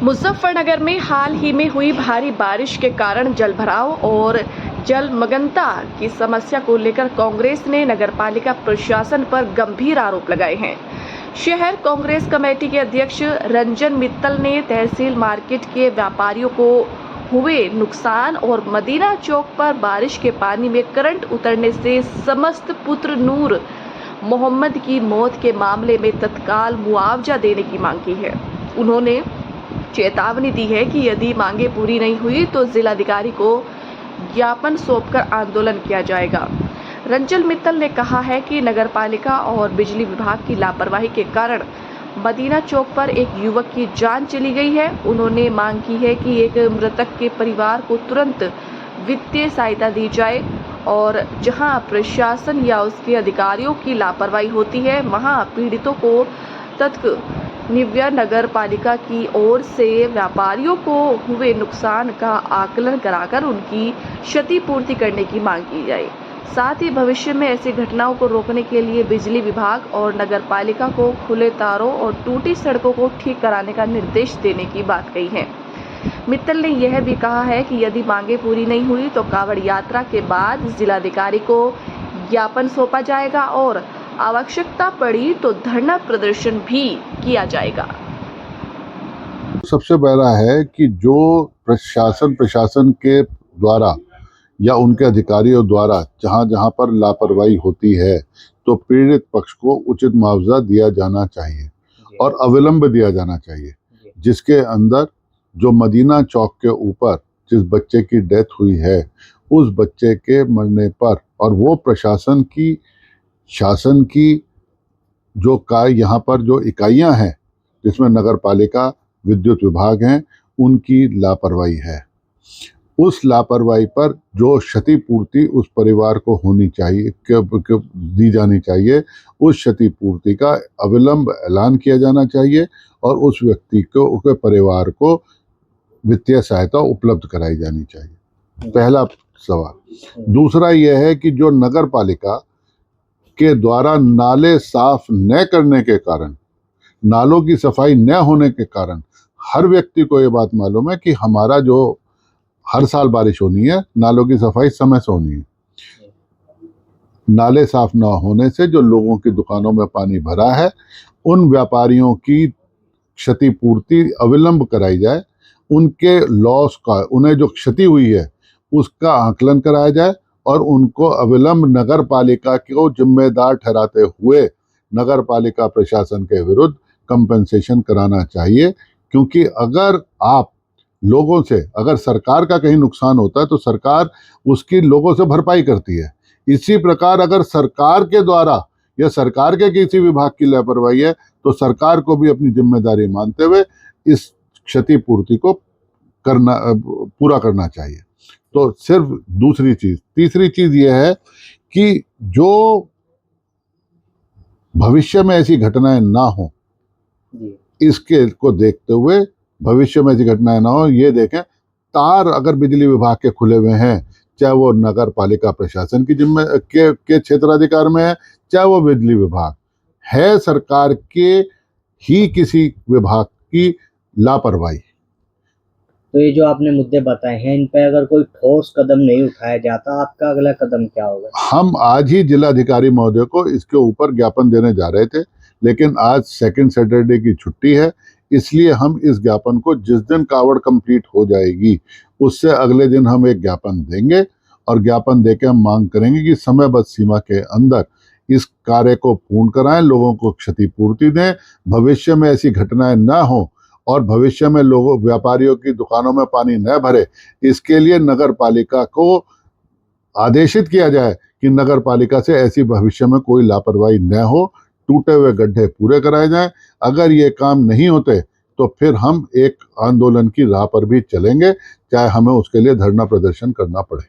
मुजफ्फरनगर में हाल ही में हुई भारी बारिश के कारण जलभराव और जलमग्नता की समस्या को लेकर कांग्रेस ने नगरपालिका प्रशासन पर गंभीर आरोप लगाए हैं। शहर कांग्रेस कमेटी के अध्यक्ष रंजन मित्तल ने तहसील मार्केट के व्यापारियों को हुए नुकसान और मदीना चौक पर बारिश के पानी में करंट उतरने से समस्त पुत्र नूर मोहम्मद की मौत के मामले में तत्काल मुआवजा देने की मांग की है। उन्होंने चेतावनी दी है कि यदि मांगे पूरी नहीं हुई तो जिलाधिकारी को ज्ञापन सौंपकर आंदोलन किया जाएगा। रंजन मित्तल ने कहा है कि नगरपालिका और बिजली विभाग की लापरवाही के कारण मदीना चौक पर एक युवक की जान चली गई है। उन्होंने मांग की है कि एक मृतक के परिवार को तुरंत वित्तीय सहायता दी जाए और जहां प्रशासन या उसके अधिकारियों की लापरवाही होती है वहां पीड़ितों को निव्या नगर पालिका की ओर से व्यापारियों को हुए नुकसान का आकलन कराकर उनकी क्षतिपूर्ति करने की मांग की जाए। साथ ही भविष्य में ऐसी घटनाओं को रोकने के लिए बिजली विभाग और नगर पालिका को खुले तारों और टूटी सड़कों को ठीक कराने का निर्देश देने की बात कही है। मित्तल ने यह भी कहा है कि यदि मांगे पूरी नहीं हुई तो कांवड़ यात्रा के बाद जिलाधिकारी को ज्ञापन सौंपा जाएगा और आवश्यकता पड़ी तो धरना प्रदर्शन भी किया जाएगा। सबसे पहला है कि जो प्रशासन के द्वारा या उनके अधिकारियों द्वारा जहां पर लापरवाही होती है तो पीड़ित पक्ष को उचित मुआवजा दिया जाना चाहिए और अविलंब दिया जाना चाहिए, जिसके अंदर जो मदीना चौक के ऊपर जिस बच्चे की डेथ हुई है उस बच्चे के मरने पर और वो शासन की जो यहाँ पर जो इकाइयां हैं जिसमें नगर पालिका विद्युत विभाग हैं उनकी लापरवाही है। उस लापरवाही पर जो क्षतिपूर्ति उस परिवार को होनी चाहिए दी जानी चाहिए, उस क्षतिपूर्ति का अविलंब ऐलान किया जाना चाहिए और उस व्यक्ति को उसके परिवार को वित्तीय सहायता उपलब्ध कराई जानी चाहिए। पहला सवाल। दूसरा यह है कि जो नगर पालिका के द्वारा नाले साफ न करने के कारण, नालों की सफाई न होने के कारण हर व्यक्ति को ये बात मालूम है कि हमारा जो हर साल बारिश होनी है नालों की सफाई समय से होनी है। नाले साफ ना होने से जो लोगों की दुकानों में पानी भरा है उन व्यापारियों की क्षतिपूर्ति अविलंब कराई जाए, उनके लॉस का, उन्हें जो क्षति हुई है उसका आकलन कराया जाए और उनको अविलंब नगर पालिका को जिम्मेदार ठहराते हुए नगर पालिका प्रशासन के विरुद्ध कंपनसेशन कराना चाहिए। क्योंकि अगर आप लोगों से, अगर सरकार का कहीं नुकसान होता है तो सरकार उसकी लोगों से भरपाई करती है। इसी प्रकार अगर सरकार के द्वारा या सरकार के किसी विभाग की लापरवाही है तो सरकार को भी अपनी जिम्मेदारी मानते हुए इस क्षतिपूर्ति को पूरा करना चाहिए। तो सिर्फ दूसरी चीज, तीसरी चीज यह है कि जो भविष्य में ऐसी घटनाएं ना हो, इसके को देखते हुए भविष्य में ऐसी घटनाएं ना हो ये देखें। तार अगर बिजली विभाग के खुले हुए हैं, चाहे वो नगर पालिका प्रशासन की के क्षेत्राधिकार में है, चाहे वो बिजली विभाग है, सरकार के ही किसी विभाग की लापरवाही। तो ये जो आपने मुद्दे बताए हैं इन पे अगर कोई ठोस कदम नहीं उठाया जाता आपका अगला कदम क्या होगा? हम आज ही जिलाधिकारी महोदय को इसके ऊपर ज्ञापन देने जा रहे थे, लेकिन आज सेकंड सैटरडे की छुट्टी है, इसलिए हम इस ज्ञापन को जिस दिन कावड़ कंप्लीट हो जाएगी उससे अगले दिन हम एक ज्ञापन देंगे और ज्ञापन देके हम मांग करेंगे कि समयबद्ध सीमा के अंदर इस कार्य को पूर्ण कराएं, लोगों को क्षतिपूर्ति दें, भविष्य में ऐसी घटनाएं ना हो और भविष्य में लोगों व्यापारियों की दुकानों में पानी न भरे। इसके लिए नगर पालिका को आदेशित किया जाए कि नगर पालिका से ऐसी भविष्य में कोई लापरवाही न हो, टूटे हुए गड्ढे पूरे कराए जाएं। अगर ये काम नहीं होते तो फिर हम एक आंदोलन की राह पर भी चलेंगे, चाहे हमें उसके लिए धरना प्रदर्शन करना पड़े।